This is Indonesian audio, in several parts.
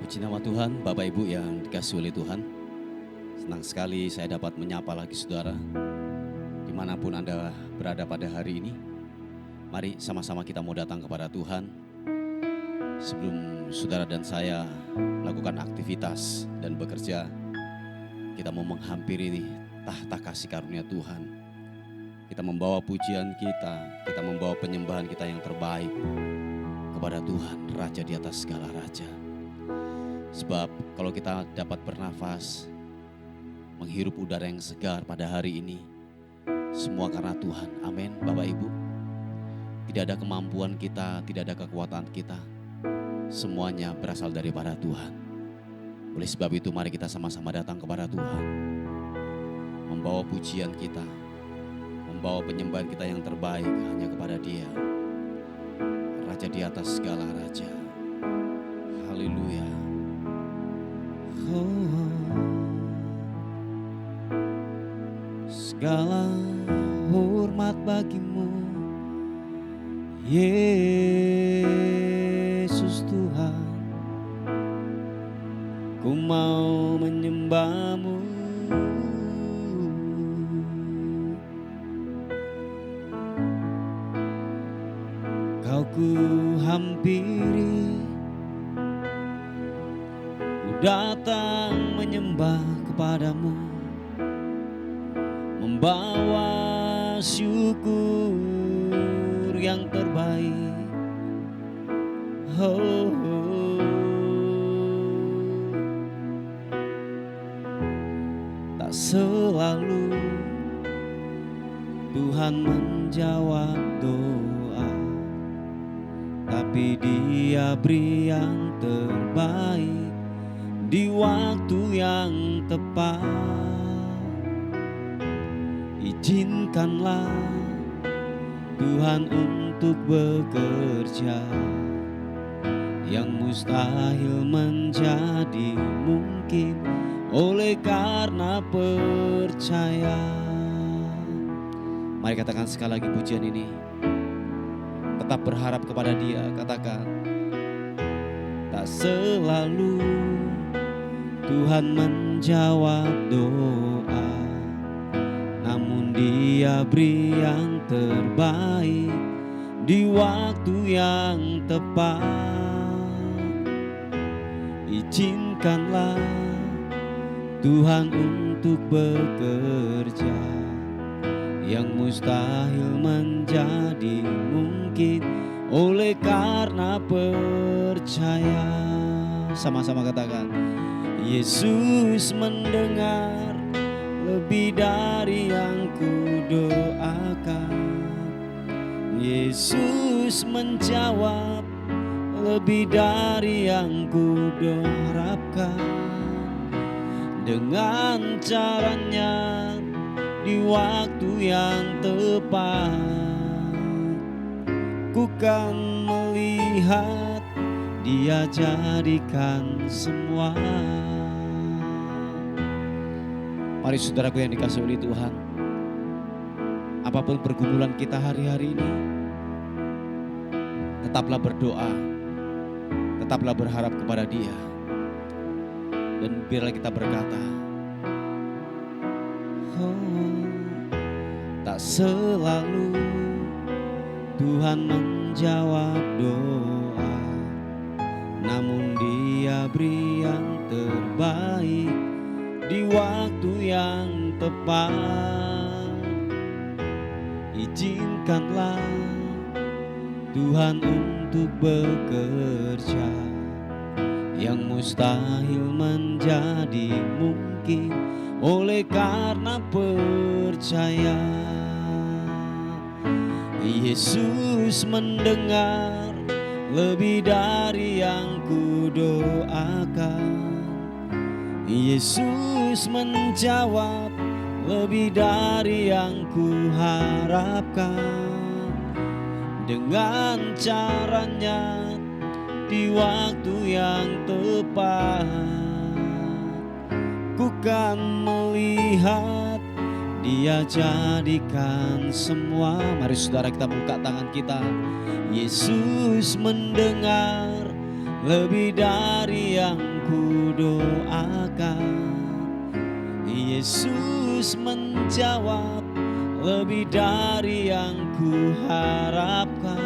Puji nama Tuhan, Bapak Ibu yang dikasihi oleh Tuhan. Senang sekali saya dapat menyapa lagi saudara, dimanapun Anda berada pada hari ini. Mari sama-sama kita mau datang kepada Tuhan. Sebelum saudara dan saya melakukan aktivitas dan bekerja, kita mau menghampiri tahta kasih karunia Tuhan. Kita membawa pujian kita membawa penyembahan kita yang terbaik kepada Tuhan, Raja di atas segala raja. Sebab kalau kita dapat bernafas, menghirup udara yang segar pada hari ini, semua karena Tuhan. Amin, Bapak Ibu. Tidak ada kemampuan kita, tidak ada kekuatan kita. Semuanya berasal daripada Tuhan. Oleh sebab itu mari kita sama-sama datang kepada Tuhan. Membawa pujian kita, membawa penyembahan kita yang terbaik hanya kepada Dia. Raja di atas segala raja. Haleluya. Segala hormat bagimu, Yesus Tuhan. Ku mau menyembah-Mu. Kau ku hampiri, datang menyembah kepadamu, membawa syukur yang terbaik. Oh, tak selalu Tuhan menjawab doa, tapi Dia beri yang terbaik di waktu yang tepat. Izinkanlah Tuhan untuk bekerja, yang mustahil menjadi mungkin oleh karena percaya. Mari katakan sekali lagi pujian ini. Tetap berharap kepada Dia, katakan. Tak selalu Tuhan menjawab doa, namun Dia beri yang terbaik di waktu yang tepat. Izinkanlah Tuhan untuk bekerja, yang mustahil menjadi mungkin oleh karena percaya. Sama-sama katakan. Yesus mendengar lebih dari yang kudoakan. Yesus menjawab lebih dari yang kuharapkan. Dengan caranya di waktu yang tepat, ku kan melihat Dia jadikan semua. Mari saudaraku yang dikasihi oleh Tuhan, apapun pergumulan kita hari-hari ini, tetaplah berdoa, tetaplah berharap kepada Dia. Dan biarlah kita berkata, oh, tak selalu Tuhan menjawab doa, namun Dia beri yang terbaik di waktu yang tepat. Izinkanlah Tuhan untuk bekerja, yang mustahil menjadi mungkin oleh karena percaya. Yesus mendengar lebih dari yang kudoakan. Yesus menjawab lebih dari yang kuharapkan. Dengan caranya di waktu yang tepat, ku kan melihat Dia jadikan semua. Mari saudara kita buka tangan kita. Yesus mendengar lebih dari yang kudoakan. Yesus menjawab lebih dari yang kuharapkan.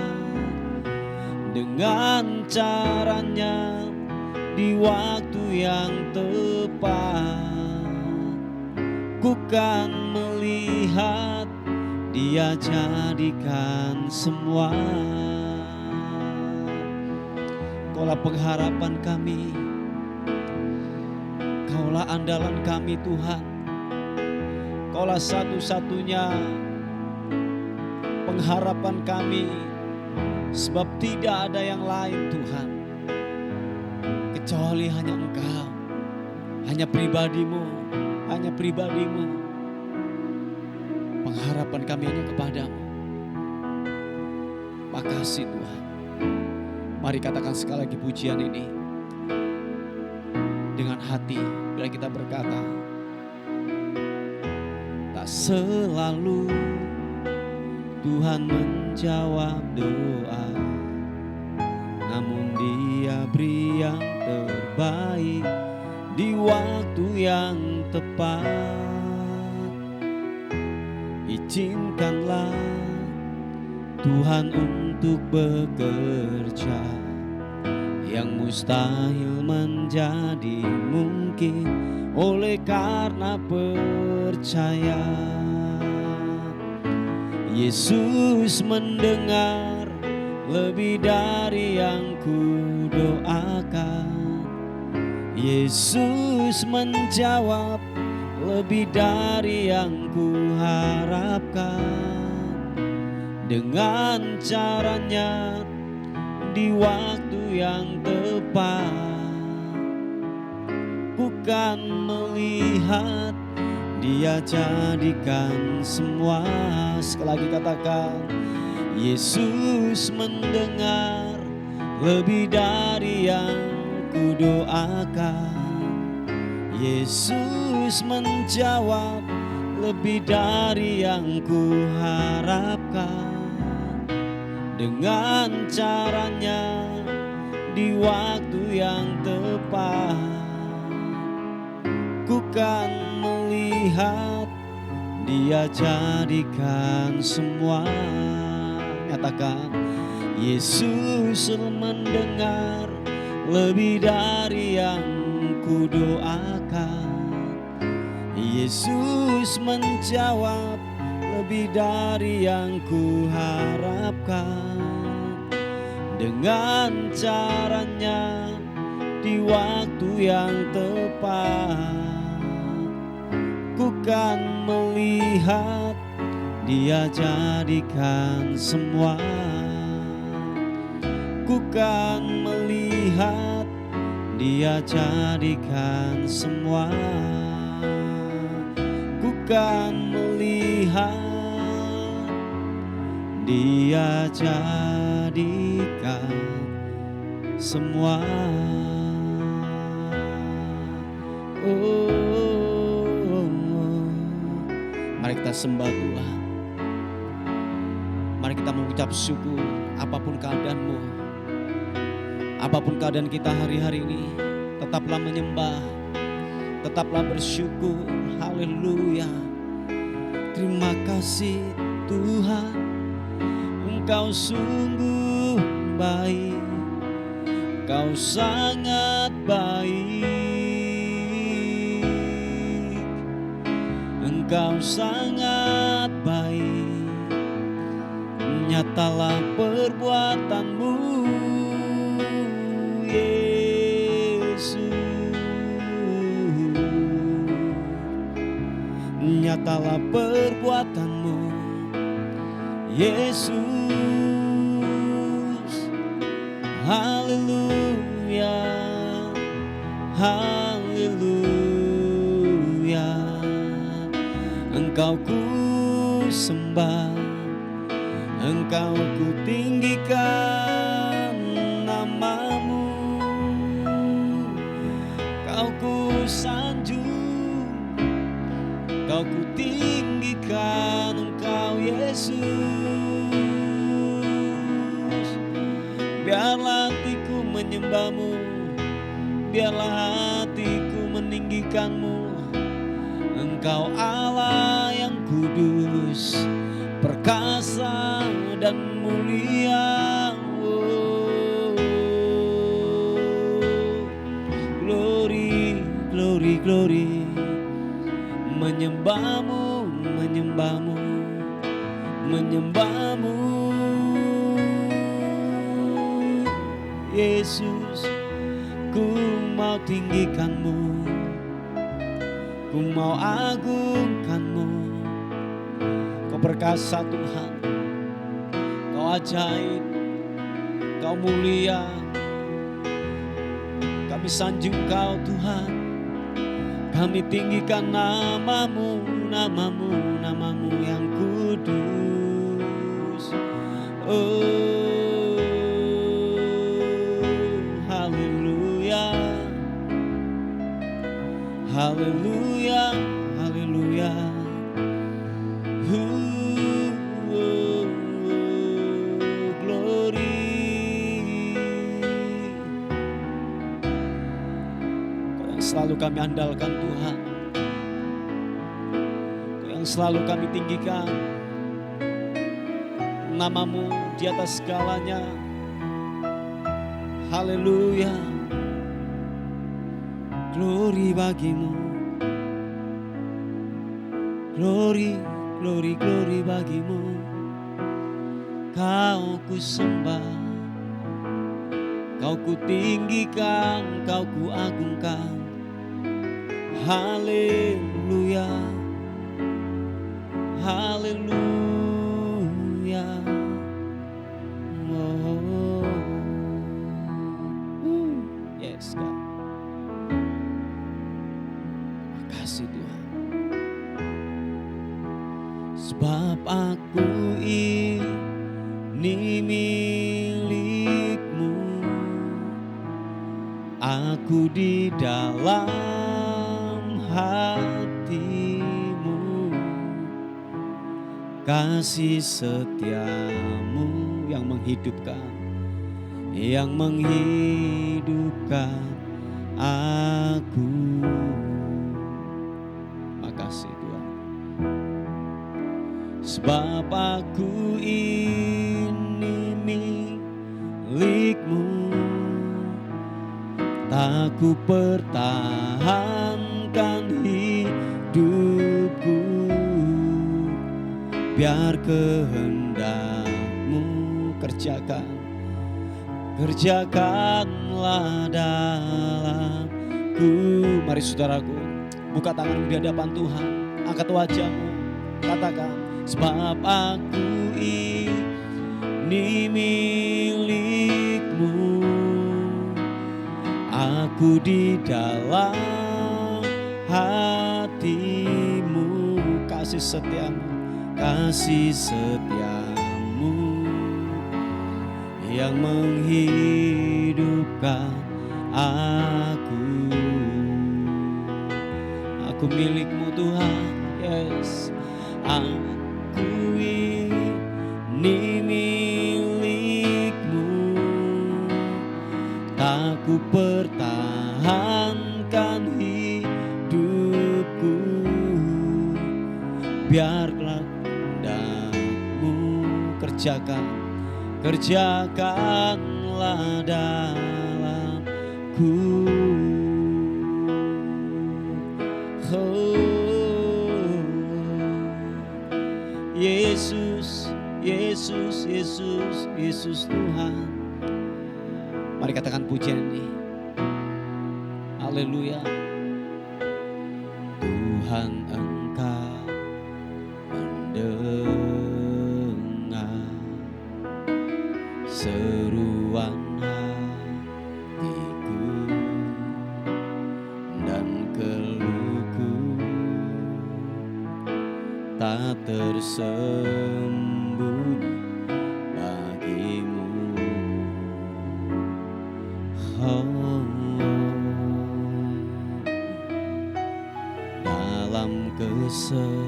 Dengan caranya di waktu yang tepat, ku kan melihat Dia jadikan semua. Kaulah pengharapan kami, Kaulah andalan kami Tuhan. Kaulah satu-satunya pengharapan kami, sebab tidak ada yang lain Tuhan, kecuali hanya Engkau, hanya pribadi-Mu, hanya pribadi-Mu. Pengharapan kami hanya kepadamu. Makasih Tuhan. Mari katakan sekali lagi pujian ini dengan hati, bila kita berkata, tak selalu Tuhan menjawab doa, namun Dia beri yang terbaik di waktu yang tepat. Izinkanlah Tuhan untuk bekerja, yang mustahil menjadi mungkin oleh karena percaya. Yesus mendengar lebih dari yang kudoakan. Yesus menjawab lebih dari yang kuharapkan. Dengan caranya di waktu yang tepat, ku kan melihat Dia jadikan semua. Sekali lagi katakan, Yesus mendengar lebih dari yang kudoakan. Yesus menjawab lebih dari yang kuharapkan. Dengan caranya di waktu yang tepat, ku kan melihat Dia jadikan semua. Nyatakan, Yesus mendengar lebih dari yang kudoakan. Yesus menjawab lebih dari yang kuharapkan. Dengan caranya di waktu yang tepat, ku kan melihat Dia jadikan semua. Ku kan melihat Dia jadikan semua. Ku kan melihat Dia jadikan semua. Mari kita sembah Tuhan. Mari kita mengucap syukur apapun keadaanmu, apapun keadaan kita hari-hari ini. Tetaplah menyembah, tetaplah bersyukur. Haleluya. Terima kasih Tuhan, Engkau sungguh baik, Engkau sangat baik, Engkau sangat baik. Nyatalah perbuatanmu Yesus, nyatalah perbuatanmu Yesus. Haleluya, haleluya. Engkau ku sembah, Engkau ku tinggikan namamu, Kau ku sanjung, Kau ku tinggikan tinggikan Engkau Yesus. Biarlah hatiku menyembah-Mu, biarlah hatiku meninggikan-Mu. Engkau Allah yang kudus, perkasa dan mulia. Oh, glory, glory, glory. Menyembah-Mu, menyembah-Mu, menyembah-Mu. Yesus, ku mau tinggikan-Mu, ku mau agungkan-Mu. Kau perkasa Tuhan, Kau ajaib, Kau mulia. Kami sanjung Kau Tuhan, kami tinggikan nama-Mu, nama-Mu, nama-Mu yang kudus. Oh, haleluya, haleluya, haleluya. Glory. Kau yang selalu kami andalkan Tuhan, Kau yang selalu kami tinggikan. Nama-Mu di atas segalanya. Haleluya. Glory bagi-Mu. Glory, glory, glory bagi-Mu. Kau ku sembah, Kau ku tinggikan, Kau ku agungkan. Haleluya, haleluya. Oh, yes God. Makasih Tuhan. Sebab aku ini milik-Mu, aku di dalam hati-Mu. Kasih setia-Mu yang menghidupkan, yang menghidupkan aku. Makasih Tuhan. Sebab aku ini milik-Mu, tak ku pertahankan hidupku. Biar kehendak-Mu kerjakan, kerjakanlah dalamku. Mari saudaraku, buka tanganmu di hadapan Tuhan, angkat wajahmu, katakan, sebab aku ini milik-Mu, aku di dalam hati-Mu. Kasih setia-Mu, kasih setia-Mu yang menghidupkan aku. Aku milik-Mu Tuhan, yes. Aku ini milik-Mu, tak ku pertahankan hidupku. Biarlah kehendak-Mu kerjakan, kerjakanlah dalamku. Oh, Yesus, Yesus, Yesus, Yesus Tuhan. Mari katakan pujian ini. Haleluya. Tuhan Engkau mendengar seruan hatiku dan keluhku, tak tersembunyi bagimu. Oh, dalam kesesakan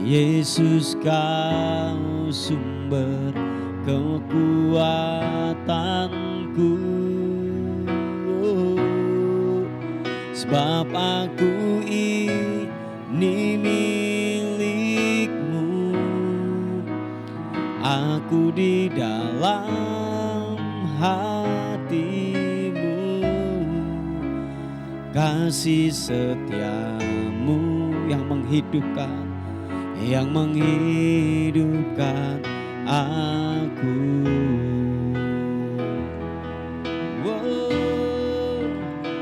Yesus kau sumber kekuatanku. Sebab aku ini milik-Mu, aku di dalam hati-Mu. Kasih setia-Mu yang menghidupkan aku.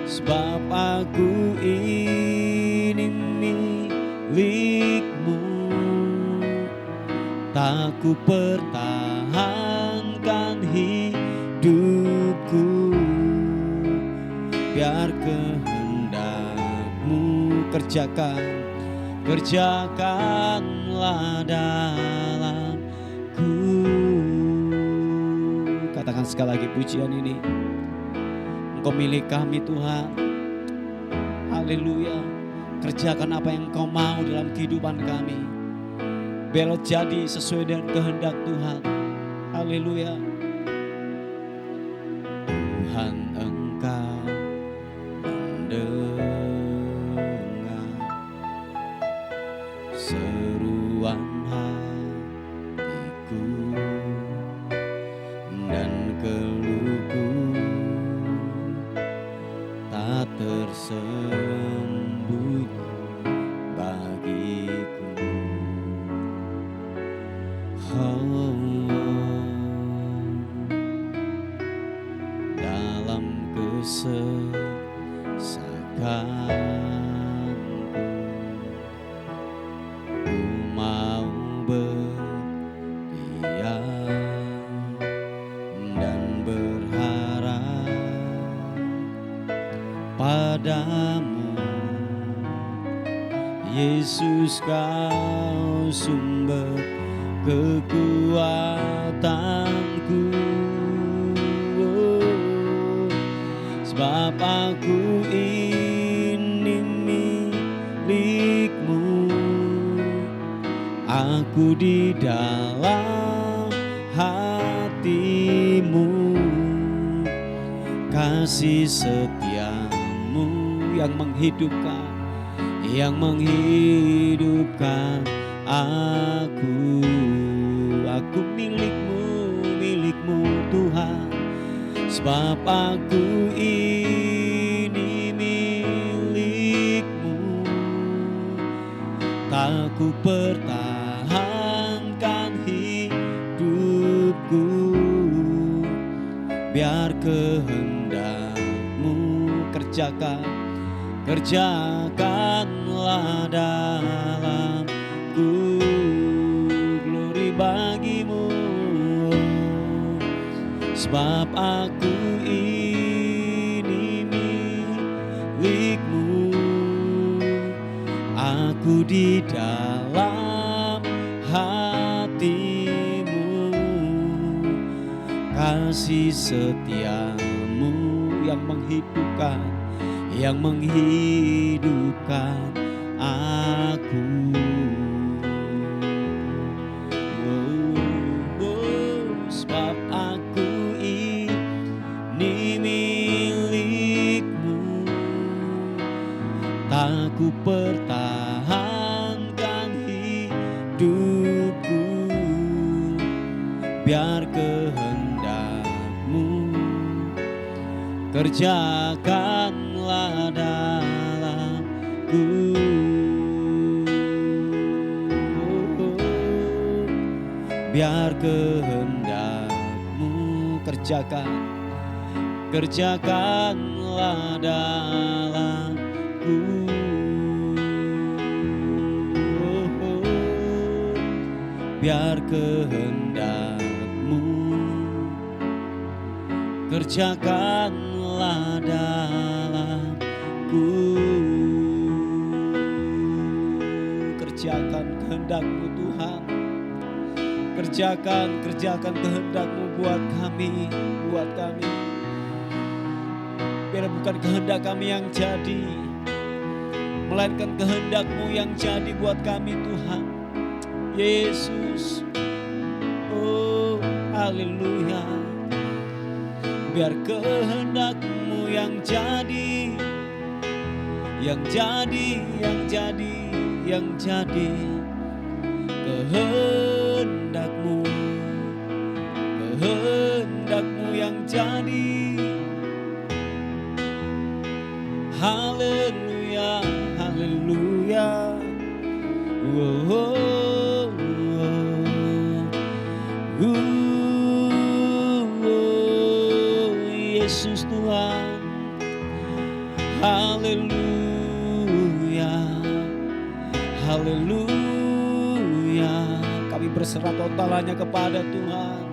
Sebab aku ini milik-Mu, tak ku pertahankan hidupku, biar kehendak-Mu kerjakanlah dalamku. Katakan sekali lagi pujian ini. Engkau milik kami Tuhan. Haleluya. Kerjakan apa yang Engkau mau dalam kehidupan kami. Biar jadi sesuai dengan kehendak Tuhan. Haleluya. Tuhan Engkau mendengar seruan hatiku dan keluhku tak tersembunyi bagiku. Dalam kesesakanku ku mau berdiam dan berharap padamu. Yesus kau sumber kekuatanku. Sebab aku ini milik-Mu, aku di dalam hati-Mu. Kasih setia-Mu yang menghidupkan aku. Aku milik-Mu Tuhan. Sebab aku ini milik-Mu, tak ku pertahankan hidupku, biar kehendak-Mu kerjakanlah dalamku. Glory bagi-Mu. Sebab aku ini milik-Mu, aku di dalam hati-Mu. Kasih setia-Mu yang menghidupkan aku. Sebab aku ini milik-Mu, tak ku pertahankan hidupku, biar kehendak-Mu kerjakanlah dalamku. Biar kehendak-Mu kerjakanlah dalamku. Biar kehendak-Mu kerjakanlah dalamku. Kerjakan kehendak-Mu Tuhan. Kerjakan kehendak-Mu buat kami. Biar bukan kehendak kami yang jadi, melainkan kehendak-Mu yang jadi buat kami Tuhan. Yesus. Oh, haleluya. Biar kehendak-Mu yang jadi, yang jadi, yang jadi, yang jadi. Kehendak-Mu, kehendak-Mu yang jadi. Haleluya, haleluya. Oh, oh, oh, oh, Yesus Tuhan. Haleluya, haleluya. Kami berserah totalannya kepada Tuhan,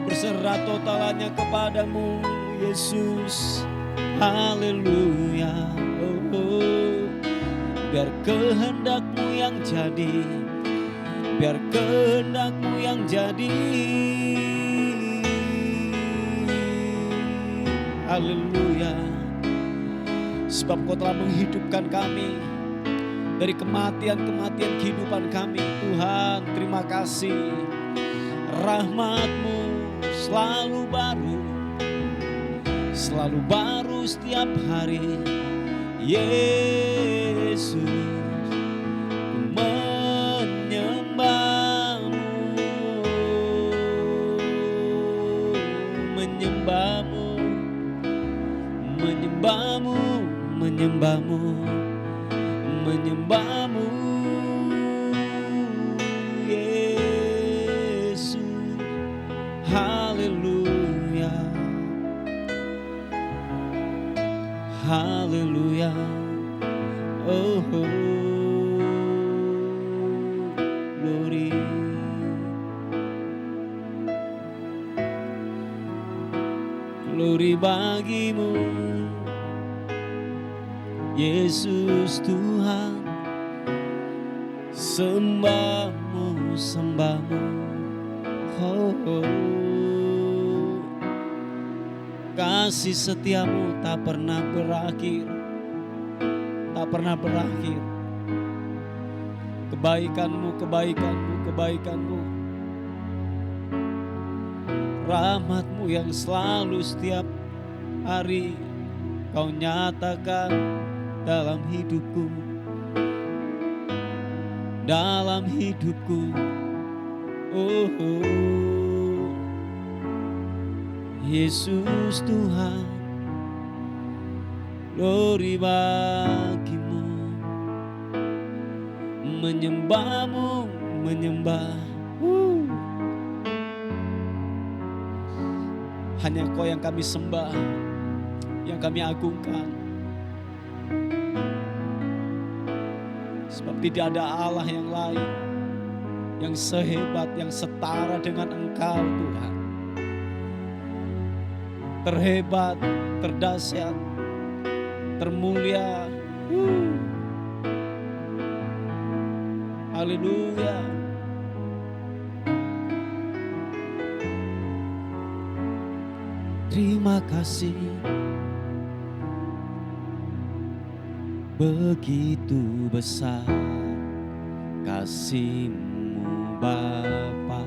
berserah totalannya kepadamu Yesus. Haleluya. Oh, oh. Biar kehendak-Mu yang jadi, biar kehendak-Mu yang jadi. Haleluya. Sebab Kau telah menghidupkan kami dari kematian-kematian kehidupan kami. Tuhan, terima kasih. Rahmat-Mu selalu baru, selalu baru setiap hari. Yesus, ku menyembah-Mu, menyembah-Mu, menyembah-Mu, menyembah-Mu, menyembah-Mu, Yesus. Haleluya, haleluya. Oh, oh, glory. Glory bagi-Mu, Yesus Tuhan. Sembah-Mu, sembah-Mu. Oh, oh. Kasih setia-Mu tak pernah berakhir, tak pernah berakhir. Kebaikan-Mu, kebaikan-Mu, kebaikan-Mu. Rahmat-Mu yang selalu setiap hari Kau nyatakan dalam hidupku, dalam hidupku. Oh, oh. Yesus Tuhan, glory bagi-Mu. Menyembah-Mu, menyembah. Hanya Kau yang kami sembah, yang kami agungkan. Sebab tidak ada Allah yang lain yang sehebat, yang setara dengan Engkau Tuhan. Terhebat, terdahsyat, termulia. Haleluya. Terima kasih, begitu besar kasih-Mu Bapa.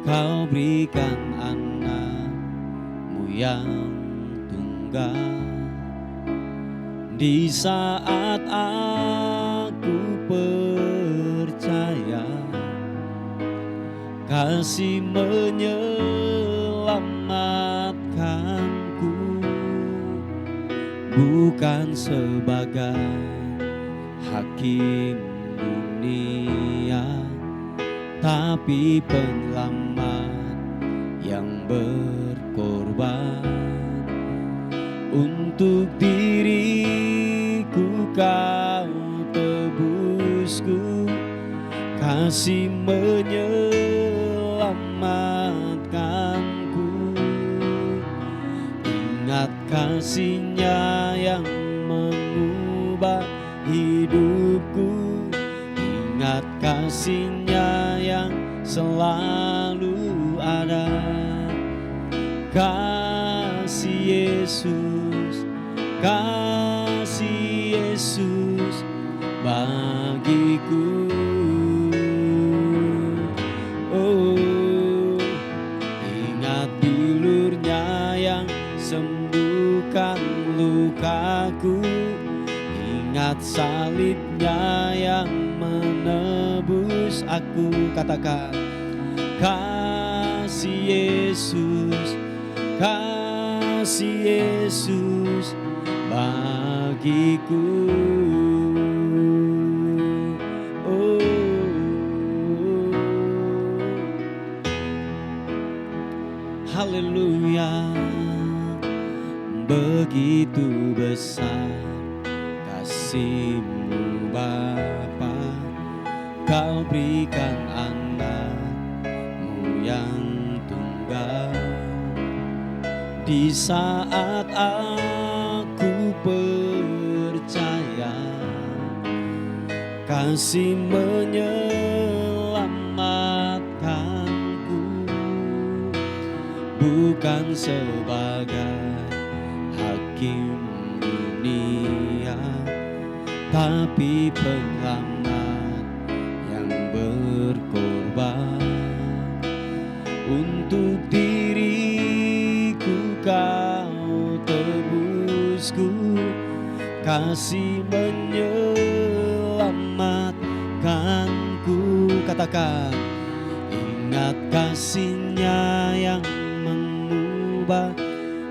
Kau berikan anak-Mu yang tunggal. Di saat aku percaya, kasih menyelamatkanku, bukan sebagai hakim dunia, tapi penyelamat yang berkorban. Untuk diriku Kau tebusku, kasih menyelamatkanku. Ingat kasih-Nya yang mengubah hidupku, ingat kasih-Nya yang selalu ada. Kasih Yesus, kasih Yesus bagiku. salibnya yang menebus aku. Katakan, kasih Yesus, kasih Yesus bagiku. Oh, haleluya. Begitu besar kasih-Mu Bapa, Kau berikan anak-Mu yang tunggal. Di saat aku percaya kasih menyelamatkanku, bukan sebagai hakim dunia, tapi penyelamat yang berkorban. Untuk diriku Kau tebusku, kasih menyelamatkanku. Katakan, ingat kasih-Nya yang mengubah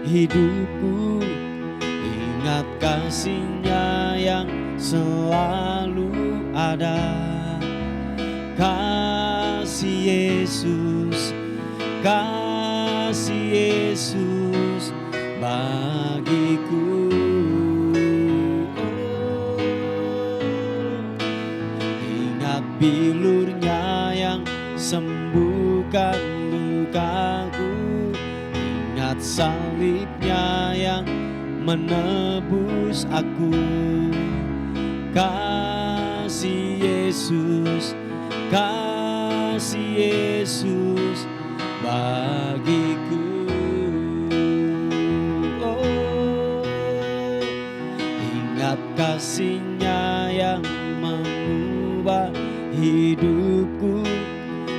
hidupku, ingat kasih-Nya yang selalu ada. Kasih Yesus, kasih Yesus bagiku. Oh, ingat bilur-Nya yang sembuhkan lukaku, ingat salib-Nya yang menebus aku. Kasih Yesus, kasih Yesus bagiku. Oh, ingat kasih-Nya yang mengubah hidupku,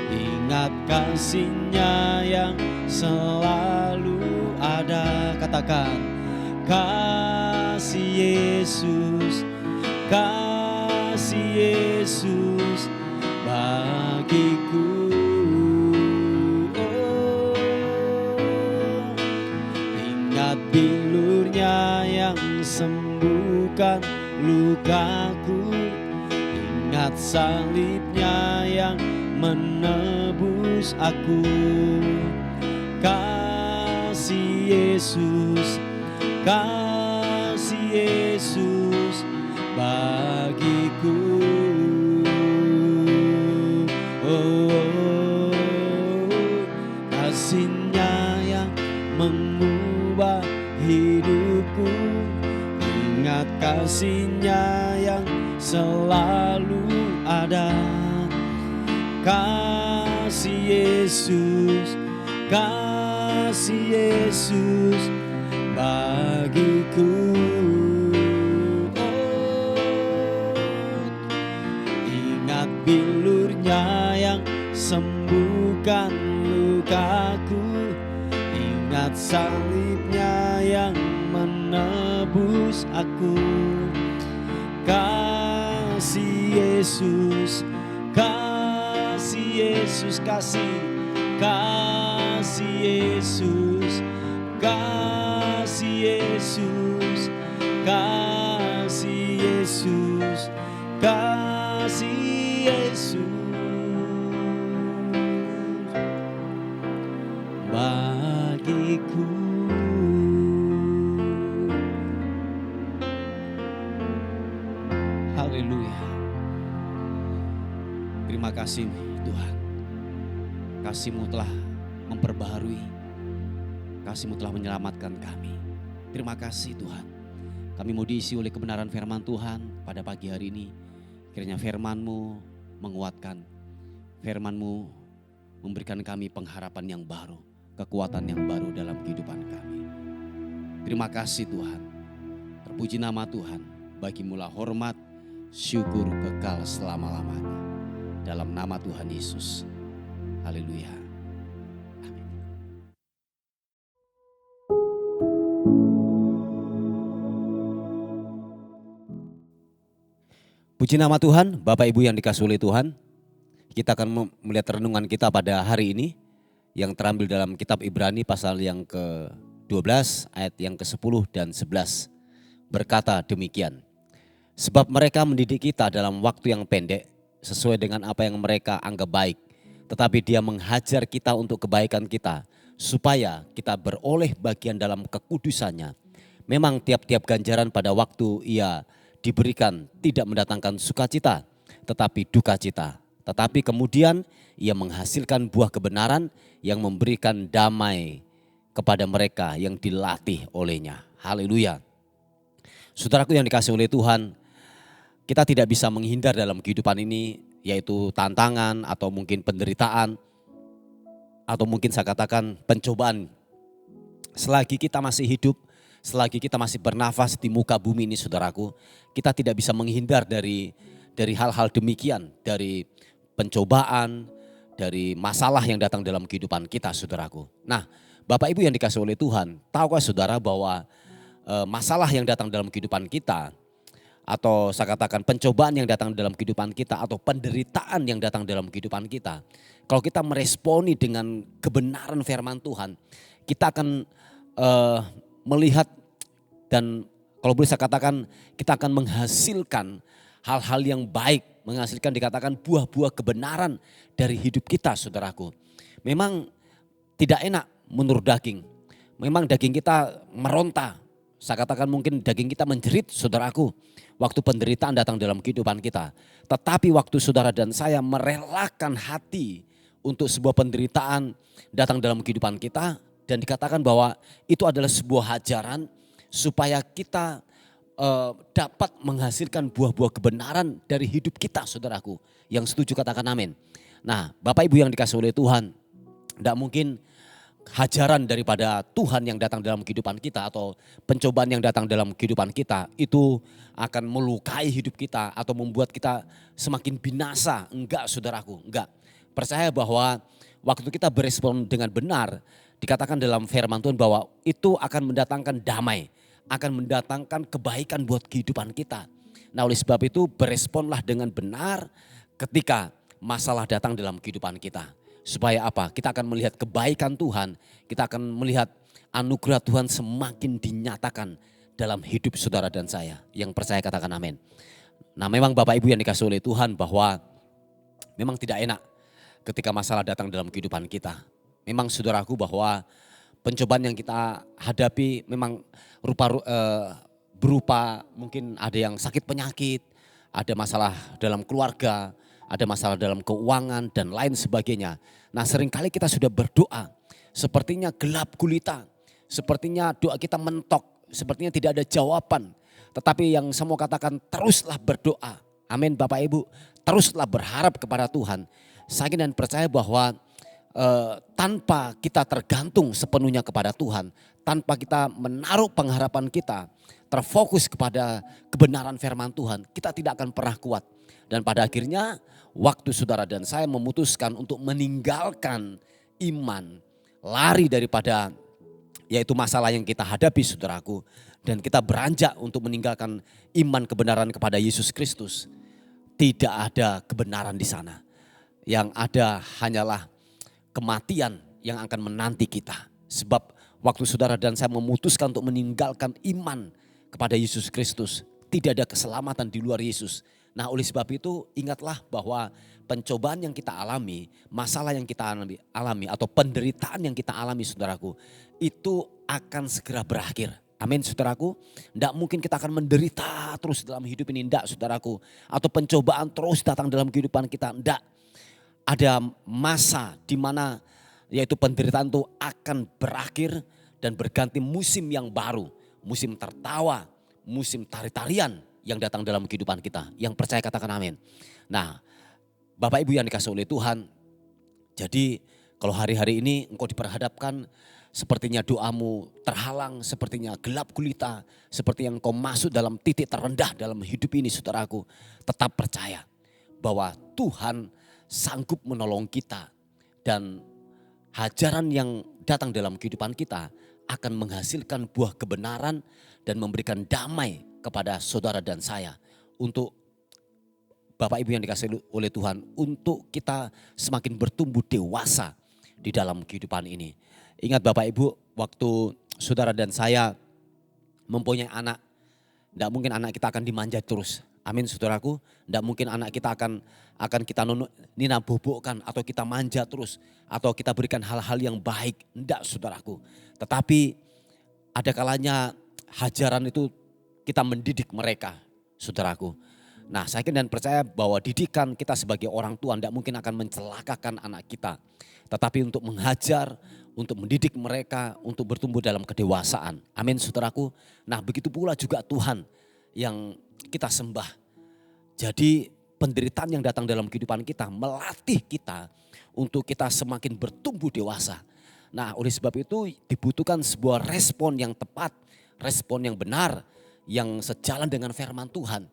ingat kasih-Nya yang selalu ada. Katakan, kasih Yesus, kasih Yesus bagiku. Oh, ingat bilur-Nya yang sembuhkan lukaku, ingat salib-Nya yang menebus aku. Kasih Yesus, kasih Yesus bagiku. Oh, kasih-Nya yang mengubah hidupku, ingat kasih-Nya yang selalu ada. Kasih Yesus, kasih Yesus bagiku. Oh, ingat bilur-Nya yang sembuhkan lukaku, ingat salib-Nya yang menebus aku. Kasih Yesus, kasih Yesus, kasih Yesus, kasih Yesus, kasih Yesus, kasih Yesus bagiku. Haleluya. Terima kasih Tuhan. Kasih-Mu telah memperbaharui, kasih-Mu telah menyelamatkan kami. Terima kasih Tuhan. Kami mau diisi oleh kebenaran firman Tuhan pada pagi hari ini. Kiranya firman-Mu menguatkan, firman-Mu memberikan kami pengharapan yang baru, kekuatan yang baru dalam kehidupan kami. Terima kasih Tuhan. Terpuji nama Tuhan. Bagi-Mu-lah hormat, syukur kekal selama-lamanya. Dalam nama Tuhan Yesus. Haleluya. Amin. Puji nama Tuhan, Bapak Ibu yang dikasihi oleh Tuhan. Kita akan melihat renungan kita pada hari ini yang terambil dalam kitab Ibrani pasal yang ke-12 ayat yang ke-10 dan 11. Berkata demikian, sebab mereka mendidik kita dalam waktu yang pendek sesuai dengan apa yang mereka anggap baik. Tetapi Dia menghajar kita untuk kebaikan kita supaya kita beroleh bagian dalam kekudusannya. Memang tiap-tiap ganjaran pada waktu Ia diberikan tidak mendatangkan sukacita, tetapi duka cita. Tetapi kemudian Ia menghasilkan buah kebenaran yang memberikan damai kepada mereka yang dilatih olehnya. Haleluya. Saudaraku yang dikasihi oleh Tuhan, kita tidak bisa menghindar dalam kehidupan ini, yaitu tantangan atau mungkin penderitaan, atau mungkin saya katakan pencobaan. Selagi kita masih hidup, selagi kita masih bernafas di muka bumi ini saudaraku, kita tidak bisa menghindar dari hal-hal demikian, dari pencobaan, dari masalah yang datang dalam kehidupan kita saudaraku. Nah, Bapak Ibu yang dikasihi oleh Tuhan, tahukah saudara bahwa masalah yang datang dalam kehidupan kita, atau saya katakan pencobaan yang datang dalam kehidupan kita, atau penderitaan yang datang dalam kehidupan kita, kalau kita meresponi dengan kebenaran firman Tuhan, kita akan melihat dan kalau boleh saya katakan kita akan menghasilkan hal-hal yang baik, menghasilkan dikatakan buah-buah kebenaran dari hidup kita saudaraku. Memang tidak enak menurut daging, memang daging kita meronta, saya katakan mungkin daging kita menjerit saudaraku waktu penderitaan datang dalam kehidupan kita. Tetapi waktu saudara dan saya merelakan hati untuk sebuah penderitaan datang dalam kehidupan kita, dan dikatakan bahwa itu adalah sebuah ajaran supaya kita dapat menghasilkan buah-buah kebenaran dari hidup kita saudaraku. Yang setuju katakan amin. Nah, Bapak Ibu yang dikasihi oleh Tuhan, tidak mungkin hajaran daripada Tuhan yang datang dalam kehidupan kita atau pencobaan yang datang dalam kehidupan kita itu akan melukai hidup kita atau membuat kita semakin binasa. Enggak saudaraku, enggak. Percaya bahwa waktu kita berespon dengan benar, dikatakan dalam firman Tuhan bahwa itu akan mendatangkan damai, akan mendatangkan kebaikan buat kehidupan kita. Nah, oleh sebab itu beresponlah dengan benar ketika masalah datang dalam kehidupan kita. Supaya apa? Kita akan melihat kebaikan Tuhan, kita akan melihat anugerah Tuhan semakin dinyatakan dalam hidup saudara dan saya. Yang percaya katakan amin. Nah, memang Bapak Ibu yang dikasihi oleh Tuhan bahwa memang tidak enak ketika masalah datang dalam kehidupan kita. Memang saudaraku bahwa pencobaan yang kita hadapi memang berupa mungkin ada yang sakit penyakit, ada masalah dalam keluarga, ada masalah dalam keuangan dan lain sebagainya. Nah, seringkali kita sudah berdoa, sepertinya gelap gulita, sepertinya doa kita mentok, sepertinya tidak ada jawaban. Tetapi yang saya mau katakan, teruslah berdoa. Amin Bapak Ibu, teruslah berharap kepada Tuhan. Saya dan percaya bahwa tanpa kita tergantung sepenuhnya kepada Tuhan, tanpa kita menaruh pengharapan kita terfokus kepada kebenaran firman Tuhan, kita tidak akan pernah kuat. Dan pada akhirnya waktu saudara dan saya memutuskan untuk meninggalkan iman, lari daripada yaitu masalah yang kita hadapi saudaraku, dan kita beranjak untuk meninggalkan iman kebenaran kepada Yesus Kristus, tidak ada kebenaran di sana. Yang ada hanyalah kematian yang akan menanti kita. Sebab waktu saudara dan saya memutuskan untuk meninggalkan iman kepada Yesus Kristus, tidak ada keselamatan di luar Yesus. Nah, oleh sebab itu ingatlah bahwa pencobaan yang kita alami, masalah yang kita alami atau penderitaan yang kita alami saudaraku, itu akan segera berakhir. Amin saudaraku. Tidak mungkin kita akan menderita terus dalam hidup ini, tidak saudaraku. Atau pencobaan terus datang dalam kehidupan kita, tidak. Ada masa di mana yaitu penderitaan itu akan berakhir dan berganti musim yang baru. Musim tertawa, musim tari-tarian yang datang dalam kehidupan kita. Yang percaya katakan amin. Nah, Bapak Ibu yang dikasihi oleh Tuhan. Jadi kalau hari-hari ini engkau diperhadapkan sepertinya doamu terhalang, sepertinya gelap gulita, seperti yang engkau masuk dalam titik terendah dalam hidup ini saudaraku. Tetap percaya bahwa Tuhan sanggup menolong kita dan hajaran yang datang dalam kehidupan kita akan menghasilkan buah kebenaran dan memberikan damai kepada saudara dan saya untuk Bapak Ibu yang dikasihi oleh Tuhan, untuk kita semakin bertumbuh dewasa di dalam kehidupan ini. Ingat Bapak Ibu, waktu saudara dan saya mempunyai anak, tidak mungkin anak kita akan dimanja terus. Amin saudaraku, tidak mungkin anak kita akan kita nina bobokkan atau kita manja terus. Atau kita berikan hal-hal yang baik, tidak saudaraku. Tetapi ada kalanya hajaran itu kita mendidik mereka saudaraku. Nah, saya yakin dan percaya bahwa didikan kita sebagai orang tua tidak mungkin akan mencelakakan anak kita. Tetapi untuk menghajar, untuk mendidik mereka, untuk bertumbuh dalam kedewasaan. Amin saudaraku. Nah, begitu pula juga Tuhan yang kita sembah. Jadi penderitaan yang datang dalam kehidupan kita melatih kita untuk kita semakin bertumbuh dewasa. Nah, oleh sebab itu dibutuhkan sebuah respon yang tepat, respon yang benar, yang sejalan dengan firman Tuhan.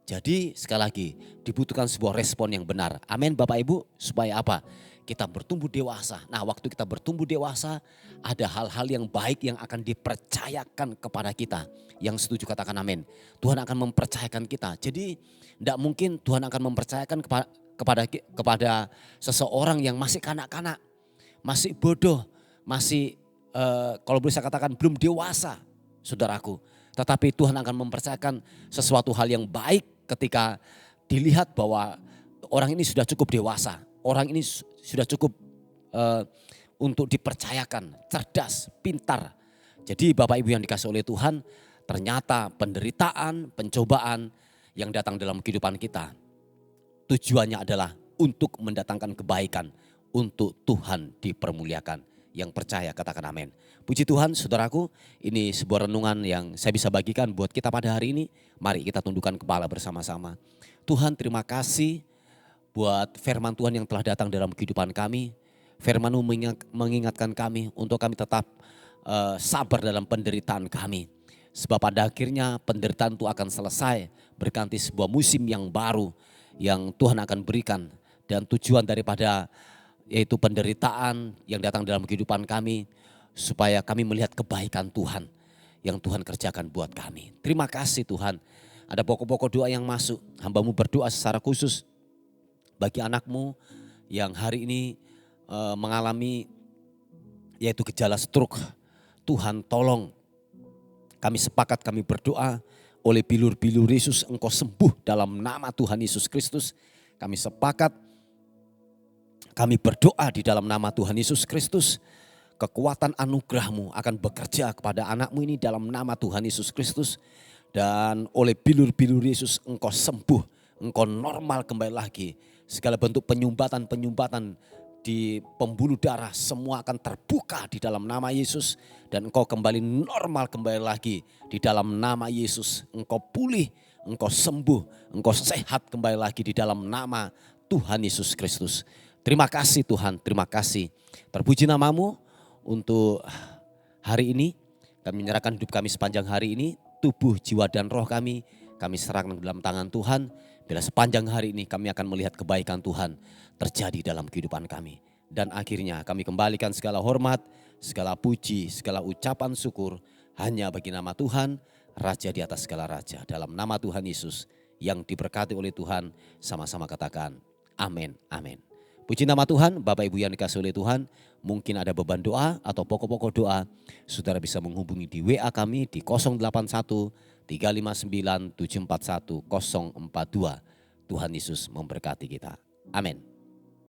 Jadi sekali lagi dibutuhkan sebuah respon yang benar. Amin Bapak Ibu, supaya apa? Kita bertumbuh dewasa. Nah, waktu kita bertumbuh dewasa, ada hal-hal yang baik yang akan dipercayakan kepada kita. Yang setuju katakan amin. Tuhan akan mempercayakan kita. Jadi tidak mungkin Tuhan akan mempercayakan kepada seseorang yang masih kanak-kanak, masih bodoh, masih kalau boleh saya katakan belum dewasa, saudaraku. Tetapi Tuhan akan mempercayakan sesuatu hal yang baik ketika dilihat bahwa orang ini sudah cukup dewasa. Orang ini sudah cukup untuk dipercayakan, cerdas, pintar. Jadi Bapak Ibu yang dikasihi oleh Tuhan, ternyata penderitaan, pencobaan yang datang dalam kehidupan kita, tujuannya adalah untuk mendatangkan kebaikan, untuk Tuhan dipermuliakan. Yang percaya katakan amin. Puji Tuhan saudaraku, ini sebuah renungan yang saya bisa bagikan buat kita pada hari ini. Mari kita tundukkan kepala bersama-sama. Tuhan, terima kasih buat firman Tuhan yang telah datang dalam kehidupan kami. Firman-Mu mengingatkan kami untuk kami tetap sabar dalam penderitaan kami. Sebab pada akhirnya penderitaan itu akan selesai, berganti sebuah musim yang baru yang Tuhan akan berikan. Dan tujuan daripada yaitu penderitaan yang datang dalam kehidupan kami, supaya kami melihat kebaikan Tuhan yang Tuhan kerjakan buat kami. Terima kasih Tuhan. Ada pokok-pokok doa yang masuk. Hamba-Mu berdoa secara khusus bagi anak-Mu yang hari ini mengalami yaitu gejala stroke. Tuhan tolong, kami sepakat, kami berdoa oleh bilur-bilur Yesus Engkau sembuh dalam nama Tuhan Yesus Kristus. Kami sepakat, kami berdoa di dalam nama Tuhan Yesus Kristus. Kekuatan anugerah-Mu akan bekerja kepada anak-Mu ini dalam nama Tuhan Yesus Kristus. Dan oleh bilur-bilur Yesus Engkau sembuh, Engkau normal kembali lagi. Segala bentuk penyumbatan di pembuluh darah semua akan terbuka di dalam nama Yesus. Dan Engkau kembali normal kembali lagi di dalam nama Yesus. Engkau pulih, Engkau sembuh, Engkau sehat kembali lagi di dalam nama Tuhan Yesus Kristus. Terima kasih Tuhan, terima kasih. Terpuji nama-Mu untuk hari ini. Kami menyerahkan hidup kami sepanjang hari ini. Tubuh, jiwa dan roh kami serahkan dalam tangan Tuhan. Bila sepanjang hari ini kami akan melihat kebaikan Tuhan terjadi dalam kehidupan kami. Dan akhirnya kami kembalikan segala hormat, segala puji, segala ucapan syukur hanya bagi nama Tuhan, Raja di atas segala raja. Dalam nama Tuhan Yesus yang diberkati oleh Tuhan, sama-sama katakan amin, amin. Puji nama Tuhan, Bapak Ibu yang dikasihi oleh Tuhan, mungkin ada beban doa atau pokok-pokok doa, saudara bisa menghubungi di WA kami di 081 359 741 042. Tuhan Yesus memberkati kita. Amin.